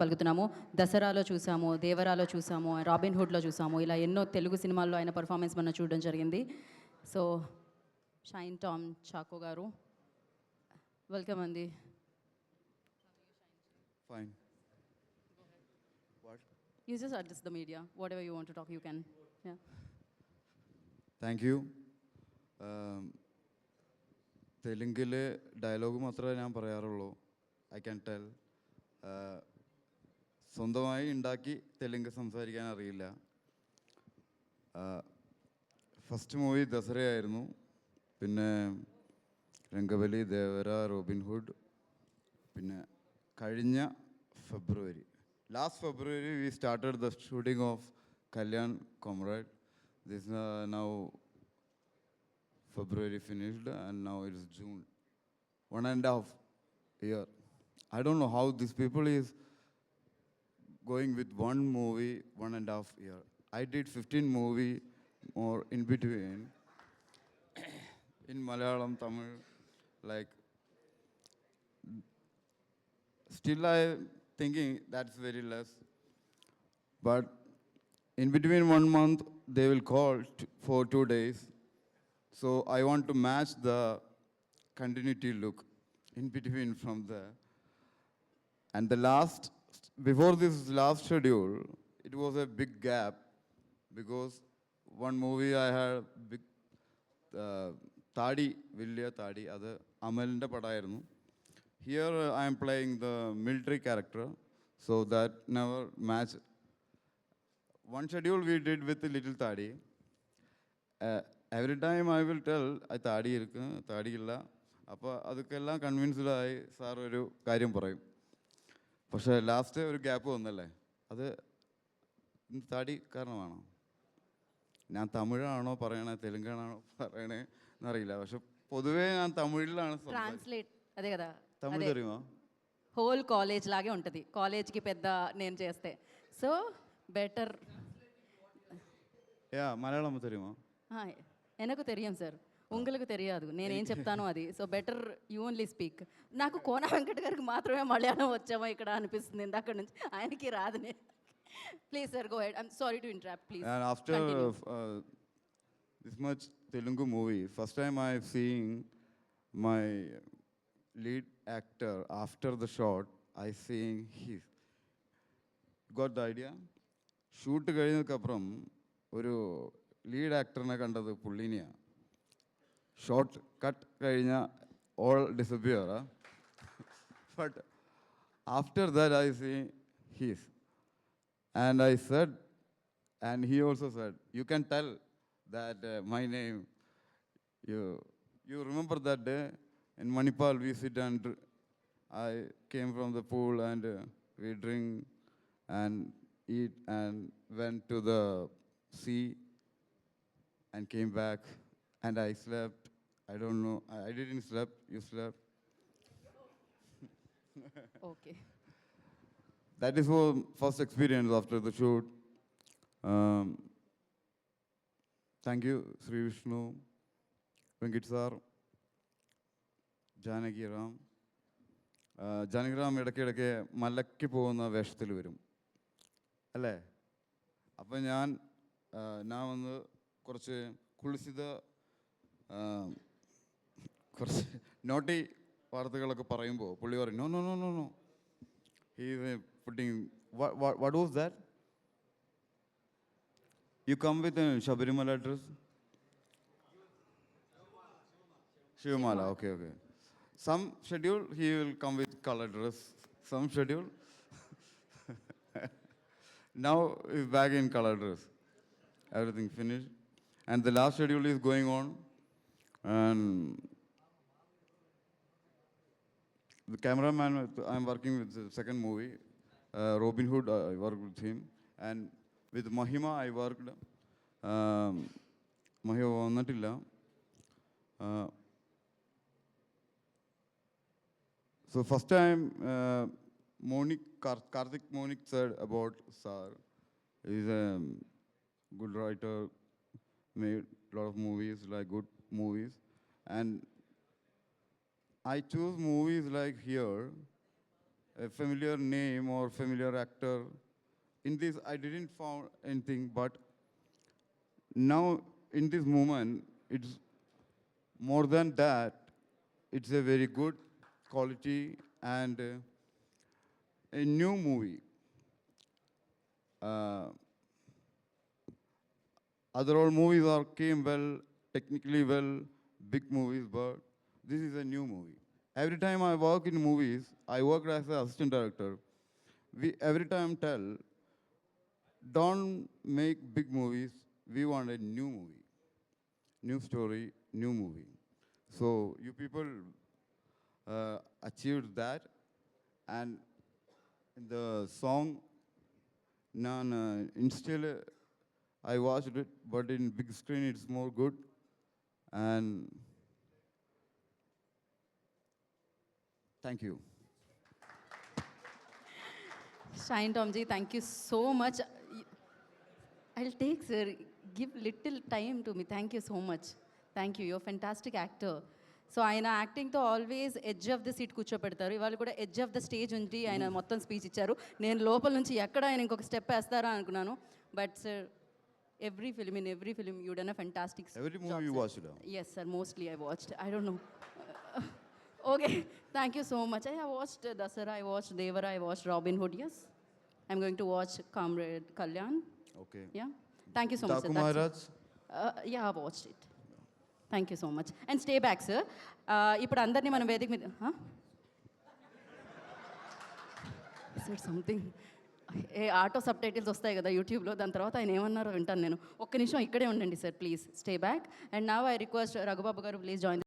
పలుకుతున్నాము. దసరాలో చూసాము, దేవరాలో చూసాము, రాబిన్ హుడ్లో చూసాము. ఇలా ఎన్నో తెలుగు సినిమాల్లో ఆయన పర్ఫార్మెన్స్ మనం చూడడం జరిగింది. సో షైన్ టామ్ చాకో గారు, వెల్కమ్ అండి. Fine. What? You just address the media. Whatever you want to talk, you can. Yeah. Thank you. തെലുങ്കിലെ ഡയലോഗ് മാത്രമേ ഞാൻ പറയാറുള്ളൂ. I can tell. സ്വന്തമായി ഉണ്ടാക്കി തെലുങ്ക് സംസാരിക്കാൻ അറിയില്ല. ഫസ്റ്റ് മൂവി ദസറയായിരുന്നു. പിന്നെ രംഗബലി, ദേവര, റോബിൻഹുഡ്. പിന്നെ കഴിഞ്ഞ February, last February we started the shooting of Kalyan, Comrade. This now February finished and now it is June. 1.5 year. I don't know how these people is going with one movie 1.5 year. I did 15 movie more in between in Malayalam, Tamil, like still I thinking that's very less. But in between 1 month they will call for 2 days. So I want to match the continuity look in between from there. And the last, before this last schedule, it was a big gap because one movie I had big Tadi, Vilya Tadi, other Amalinde Padayirunnu. Here I am playing the military character, so that never match. One schedule we did with little Tadi. Every time I will tell, I Tadi irukku, Tadi illa. അപ്പോൾ അതൊക്കെല്ലാം കൺവിൻസ്ഡായി sir ഒരു കാര്യം പറയും. പക്ഷേ last ഒരു gap വന്നല്ലേ, അത് താടി കാരണമാണോ? ഞാൻ തമിഴാണോ പറയണേ തെലുങ്കാണോ പറയണേ എന്നറിയില്ല. പക്ഷെ പൊതുവേ ഞാൻ തമിഴിലാണ്. ట్రాన్స్లేట్ అదే కదా, తమిళ తెరియుమా? హోల్ కాలేజ్ లాగే ఉంటుంది, కాలేజ్కి పెద్ద నేను చేస్తే. So better. యా, మలయాళం తెరియుమా? ఎనకు తెలియం సార్, உங்களுக்கு తెలియదు, నేనేం చెప్తాను అది. So better you only speak. నాకు కోన వెంకట గారికి మాత్రమే మలయాళం వచ్చామో ఇక్కడ అనిపిస్తుంది ఇందాక నుంచి, ఆయనకి రాదు. Please sir, go head. I'm sorry to interrupt, please. And after this much Telugu movie, first time I have seen my lead actor after the shot, I seeing his. Got the idea? Shoot കഴിഞ്ഞതിനപ്പുറം ഒരു lead ആക്ടറിനെ കണ്ടത് പുള്ളിനെയാണ്. Short cut കഴിഞ്ഞ all disappear. But after that I see he's. And I said, and he also said, you can tell that my name. You remember that day in Manipal we sit and I came from the pool and we drink and eat and went to the sea and came back and I slept. I don't know, I didn't sleep, you slept. Okay. That is our first experience after the shoot. Thank you, Sree Vishnu, Venkit sir, Janaki Ram. Janaki Ram ഇടയ്ക്കിടയ്ക്ക് മലയ്ക്ക് പോകുന്ന വേഷത്തിൽ വരും അല്ലേ? അപ്പം ഞാൻ വന്ന് കുറച്ച് കുളിസിത കുറച്ച് നോട്ടി വാർത്തകളൊക്കെ പറയുമ്പോൾ പുള്ളി പറയും, no no no no no. He is putting, what was that? You come with a Shabarimala dress? Shivamala, okay. Some schedule he will come with color dress. Some schedule. Now he's back in color dress. Everything finished. And the last schedule is going on. And the cameraman, I'm working with the second movie, Robin Hood, I worked with him. And with Mahima, I worked. Mahima vannatilla. So first time, Karthik Monik said about Sir. He's a good writer, made a lot of movies, like good movies. And I choose movies like here a familiar name or familiar actor. In this, I didn't found anything, but now in this moment, it's more than that. It's a very good quality and a new movie. Uh, Other all movies are came well, technically well, big movies, but this is a new movie. Every time I work in movies, I work as an assistant director. We every time tell, don't make big movies. We want a new movie, new story, new movie. So you people achieved that, and the song, in still I watched it, but in big screen it's more good. And thank you. Shine Tomji, thank you so much. I'll take, sir. Give little time to me. Thank you so much. Thank you. You're a fantastic actor. So ఆయన యాక్టింగ్తో always edge of the seat కూర్చోపెడతారు. ఇవాళ కూడా edge of the stage ఉండి ఆయన మొత్తం speech ఇచ్చారు. నేను లోపల నుంచి ఎక్కడ ఆయన ఇంకొక స్టెప్ వేస్తారా అనుకున్నాను. But sir, every film you done a fantastic Every movie job, you sir. watched it. Yes, sir. Mostly I watched. I don't know. Okay. Thank you so much. I have watched Dasara. I watched Devara. I watched Robin Hood. Yes. I'm going to watch Comrade Kalyan. Okay. Yeah. Thank you so much, sir. Daku Maharaj. Yeah, I've watched it. Thank you so much and stay back sir. ఇప్పుడు అందరినీ మనం వేదిక మీద something auto sub titles వస్తాయి కదా యూట్యూబ్లో, దాని తర్వాత ఆయన ఏమన్నారో వింటాను నేను. ఒక్క నిమిషం ఇక్కడే ఉండండి sir, please stay back. And now I request Raghubabu గారు, ప్లీజ్ జాయిన్.